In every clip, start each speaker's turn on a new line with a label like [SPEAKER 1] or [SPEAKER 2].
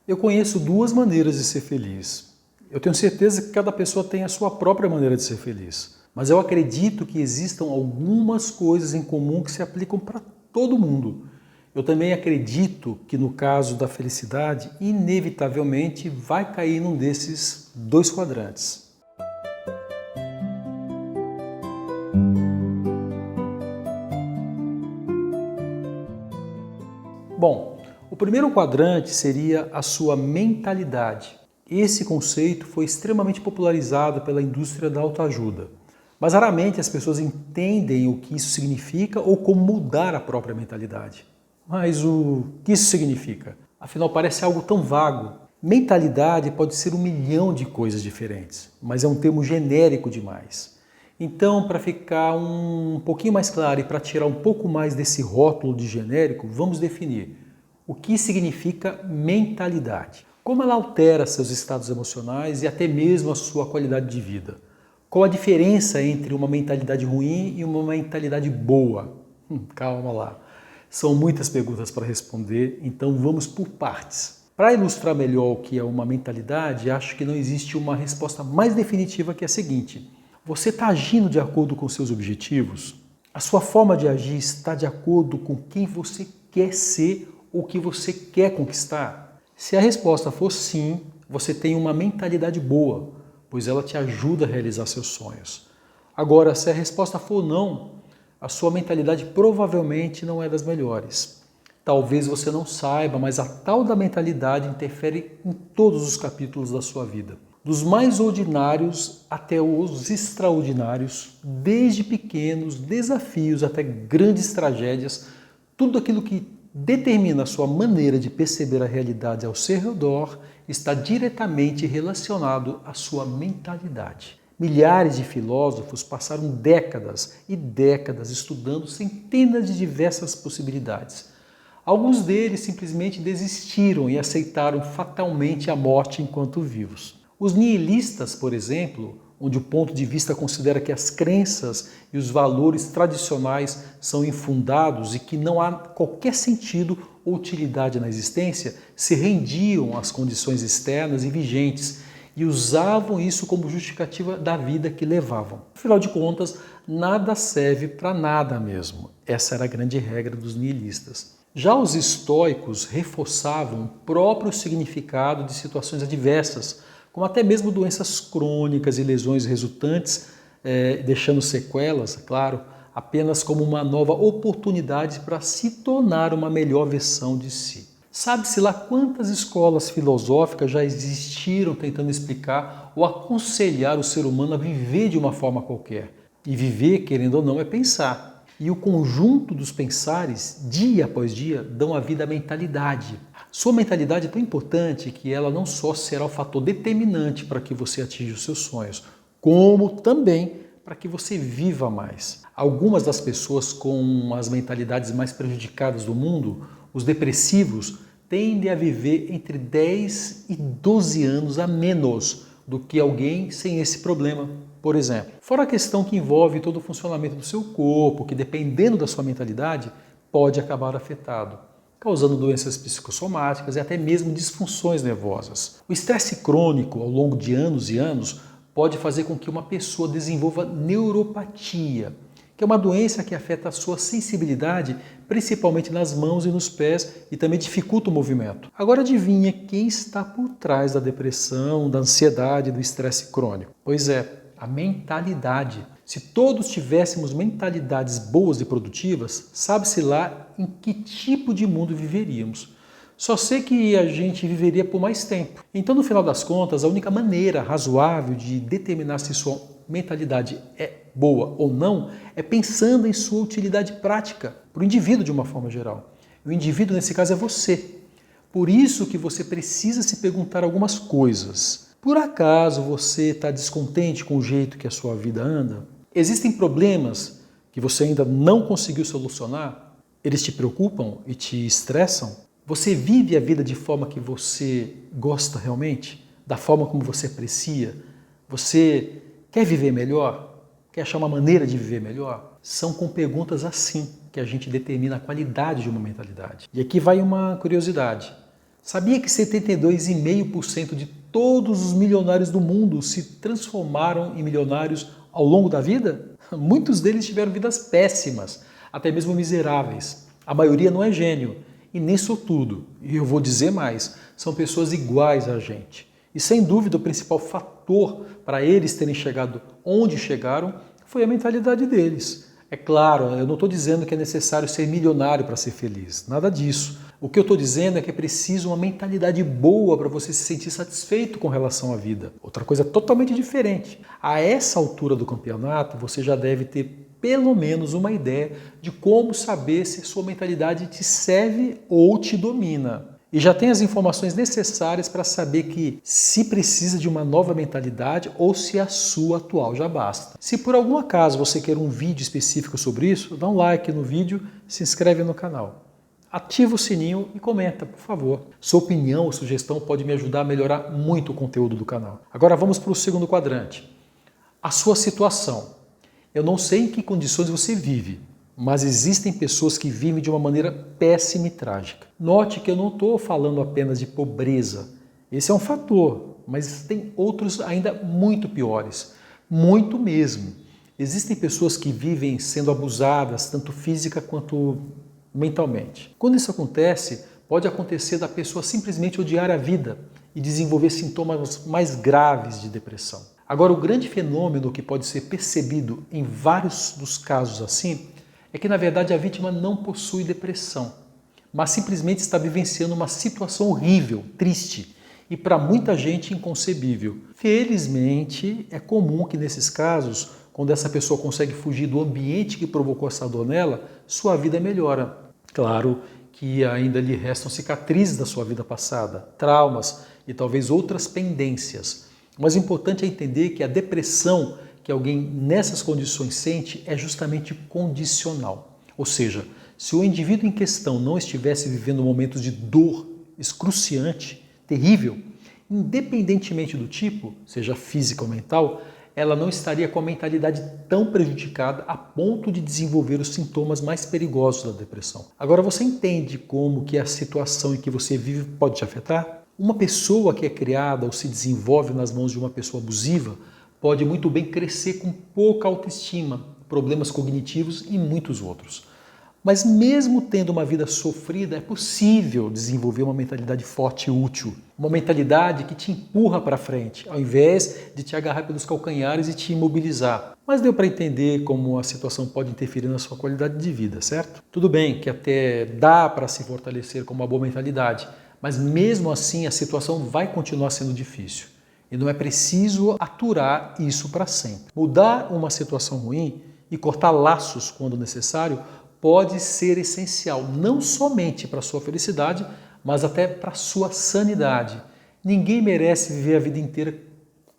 [SPEAKER 1] Eu conheço duas maneiras de ser feliz. Eu tenho certeza que cada pessoa tem a sua própria maneira de ser feliz. Mas eu acredito que existam algumas coisas em comum que se aplicam para todo mundo. Eu também acredito que no caso da felicidade, inevitavelmente vai cair num desses dois quadrantes. Bom, o primeiro quadrante seria a sua mentalidade. Esse conceito foi extremamente popularizado pela indústria da autoajuda. Mas raramente as pessoas entendem o que isso significa ou como mudar a própria mentalidade. Mas o que isso significa? Afinal, parece algo tão vago. Mentalidade pode ser 1 milhão de coisas diferentes, mas é um termo genérico demais. Então, para ficar um pouquinho mais claro e para tirar um pouco mais desse rótulo de genérico, vamos definir o que significa mentalidade. Como ela altera seus estados emocionais e até mesmo a sua qualidade de vida. Qual a diferença entre uma mentalidade ruim e uma mentalidade boa? Calma lá. São muitas perguntas para responder, então vamos por partes. Para ilustrar melhor o que é uma mentalidade, acho que não existe uma resposta mais definitiva que a seguinte. Você está agindo de acordo com seus objetivos? A sua forma de agir está de acordo com quem você quer ser ou o que você quer conquistar? Se a resposta for sim, você tem uma mentalidade boa, pois ela te ajuda a realizar seus sonhos. Agora, se a resposta for não, a sua mentalidade provavelmente não é das melhores. Talvez você não saiba, mas a tal da mentalidade interfere em todos os capítulos da sua vida. Dos mais ordinários até os extraordinários, desde pequenos desafios até grandes tragédias, tudo aquilo que determina a sua maneira de perceber a realidade ao seu redor está diretamente relacionado à sua mentalidade. Milhares de filósofos passaram décadas e décadas estudando centenas de diversas possibilidades. Alguns deles simplesmente desistiram e aceitaram fatalmente a morte enquanto vivos. Os nihilistas, por exemplo, onde o ponto de vista considera que as crenças e os valores tradicionais são infundados e que não há qualquer sentido ou utilidade na existência, se rendiam às condições externas e vigentes e usavam isso como justificativa da vida que levavam. Afinal de contas, nada serve para nada mesmo. Essa era a grande regra dos nihilistas. Já os estoicos reforçavam o próprio significado de situações adversas, como até mesmo doenças crônicas e lesões resultantes, deixando sequelas, claro, apenas como uma nova oportunidade para se tornar uma melhor versão de si. Sabe-se lá quantas escolas filosóficas já existiram tentando explicar ou aconselhar o ser humano a viver de uma forma qualquer. E viver, querendo ou não, é pensar. E o conjunto dos pensares, dia após dia, dão a vida à mentalidade. Sua mentalidade é tão importante que ela não só será o fator determinante para que você atinja os seus sonhos, como também para que você viva mais. Algumas das pessoas com as mentalidades mais prejudicadas do mundo, os depressivos, tendem a viver entre 10 e 12 anos a menos do que alguém sem esse problema, por exemplo. Fora a questão que envolve todo o funcionamento do seu corpo, que dependendo da sua mentalidade, pode acabar afetado, causando doenças psicossomáticas e até mesmo disfunções nervosas. O estresse crônico, ao longo de anos e anos, pode fazer com que uma pessoa desenvolva neuropatia, que é uma doença que afeta a sua sensibilidade, principalmente nas mãos e nos pés, e também dificulta o movimento. Agora adivinha quem está por trás da depressão, da ansiedade, do estresse crônico? Pois é, a mentalidade. Se todos tivéssemos mentalidades boas e produtivas, sabe-se lá em que tipo de mundo viveríamos. Só sei que a gente viveria por mais tempo. Então, no final das contas, a única maneira razoável de determinar se sua mentalidade é boa ou não é pensando em sua utilidade prática para o indivíduo de uma forma geral. O indivíduo, nesse caso, é você. Por isso que você precisa se perguntar algumas coisas. Por acaso você está descontente com o jeito que a sua vida anda? Existem problemas que você ainda não conseguiu solucionar? Eles te preocupam e te estressam? Você vive a vida de forma que você gosta realmente? Da forma como você aprecia? Você quer viver melhor? Quer achar uma maneira de viver melhor? São com perguntas assim que a gente determina a qualidade de uma mentalidade. E aqui vai uma curiosidade. Sabia que 72,5% de todos os milionários do mundo se transformaram em milionários ao longo da vida? Muitos deles tiveram vidas péssimas, até mesmo miseráveis. A maioria não é gênio e nem sortudo. E eu vou dizer mais, são pessoas iguais a gente. E sem dúvida o principal fator para eles terem chegado onde chegaram foi a mentalidade deles. É claro, eu não estou dizendo que é necessário ser milionário para ser feliz, nada disso. O que eu estou dizendo é que é preciso uma mentalidade boa para você se sentir satisfeito com relação à vida. Outra coisa totalmente diferente. A essa altura do campeonato, você já deve ter pelo menos uma ideia de como saber se a sua mentalidade te serve ou te domina. E já tem as informações necessárias para saber que se precisa de uma nova mentalidade ou se a sua atual já basta. Se por algum acaso você quer um vídeo específico sobre isso, dá um like no vídeo, se inscreve no canal. Ativa o sininho e comenta, por favor. Sua opinião ou sugestão pode me ajudar a melhorar muito o conteúdo do canal. Agora vamos para o segundo quadrante. A sua situação. Eu não sei em que condições você vive, mas existem pessoas que vivem de uma maneira péssima e trágica. Note que eu não estou falando apenas de pobreza. Esse é um fator, mas tem outros ainda muito piores. Muito mesmo. Existem pessoas que vivem sendo abusadas, tanto física quanto mentalmente. Quando isso acontece, pode acontecer da pessoa simplesmente odiar a vida e desenvolver sintomas mais graves de depressão. Agora, o grande fenômeno que pode ser percebido em vários dos casos assim é que, na verdade, a vítima não possui depressão, mas simplesmente está vivenciando uma situação horrível, triste e para muita gente inconcebível. Felizmente, é comum que nesses casos, quando essa pessoa consegue fugir do ambiente que provocou essa dor nela, sua vida melhora. Claro que ainda lhe restam cicatrizes da sua vida passada, traumas e talvez outras pendências. Mas o importante é entender que a depressão que alguém nessas condições sente é justamente condicional. Ou seja, se o indivíduo em questão não estivesse vivendo momentos de dor excruciante, terrível, independentemente do tipo, seja física ou mental, ela não estaria com a mentalidade tão prejudicada a ponto de desenvolver os sintomas mais perigosos da depressão. Agora você entende como que a situação em que você vive pode te afetar? Uma pessoa que é criada ou se desenvolve nas mãos de uma pessoa abusiva pode muito bem crescer com pouca autoestima, problemas cognitivos e muitos outros. Mas mesmo tendo uma vida sofrida, é possível desenvolver uma mentalidade forte e útil. Uma mentalidade que te empurra para frente, ao invés de te agarrar pelos calcanhares e te imobilizar. Mas deu para entender como a situação pode interferir na sua qualidade de vida, certo? Tudo bem que até dá para se fortalecer com uma boa mentalidade, mas mesmo assim a situação vai continuar sendo difícil. E não é preciso aturar isso para sempre. Mudar uma situação ruim e cortar laços quando necessário pode ser essencial, não somente para a sua felicidade, mas até para a sua sanidade. Ninguém merece viver a vida inteira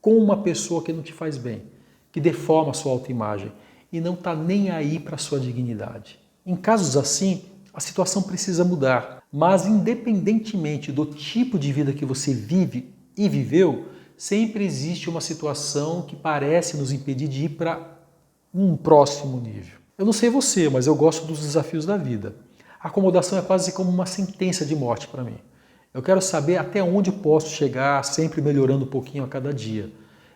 [SPEAKER 1] com uma pessoa que não te faz bem, que deforma a sua autoimagem e não está nem aí para a sua dignidade. Em casos assim, a situação precisa mudar, mas independentemente do tipo de vida que você vive e viveu, sempre existe uma situação que parece nos impedir de ir para um próximo nível. Eu não sei você, mas eu gosto dos desafios da vida. A acomodação é quase como uma sentença de morte para mim. Eu quero saber até onde posso chegar, sempre melhorando um pouquinho a cada dia.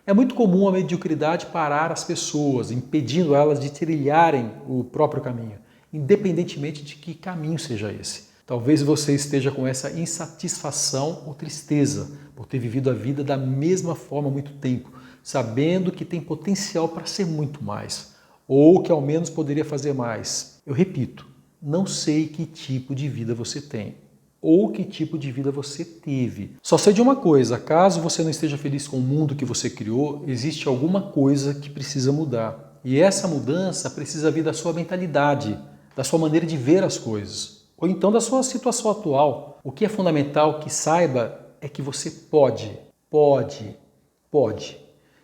[SPEAKER 1] É muito comum a mediocridade parar as pessoas, impedindo elas de trilharem o próprio caminho, independentemente de que caminho seja esse. Talvez você esteja com essa insatisfação ou tristeza por ter vivido a vida da mesma forma há muito tempo, sabendo que tem potencial para ser muito mais, ou que ao menos poderia fazer mais. Eu repito, não sei que tipo de vida você tem, ou que tipo de vida você teve. Só sei de uma coisa, caso você não esteja feliz com o mundo que você criou, existe alguma coisa que precisa mudar. E essa mudança precisa vir da sua mentalidade, da sua maneira de ver as coisas, ou então da sua situação atual. O que é fundamental que saiba é que você pode.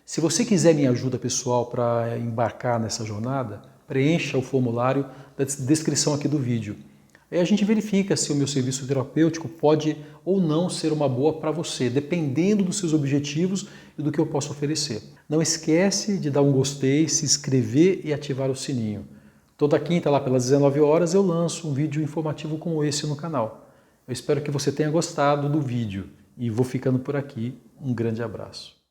[SPEAKER 1] Se você quiser minha ajuda pessoal para embarcar nessa jornada, preencha o formulário da descrição aqui do vídeo. Aí a gente verifica se o meu serviço terapêutico pode ou não ser uma boa para você, dependendo dos seus objetivos e do que eu posso oferecer. Não esquece de dar um gostei, se inscrever e ativar o sininho. Toda quinta, lá pelas 19 horas, eu lanço um vídeo informativo como esse no canal. Eu espero que você tenha gostado do vídeo e vou ficando por aqui. Um grande abraço.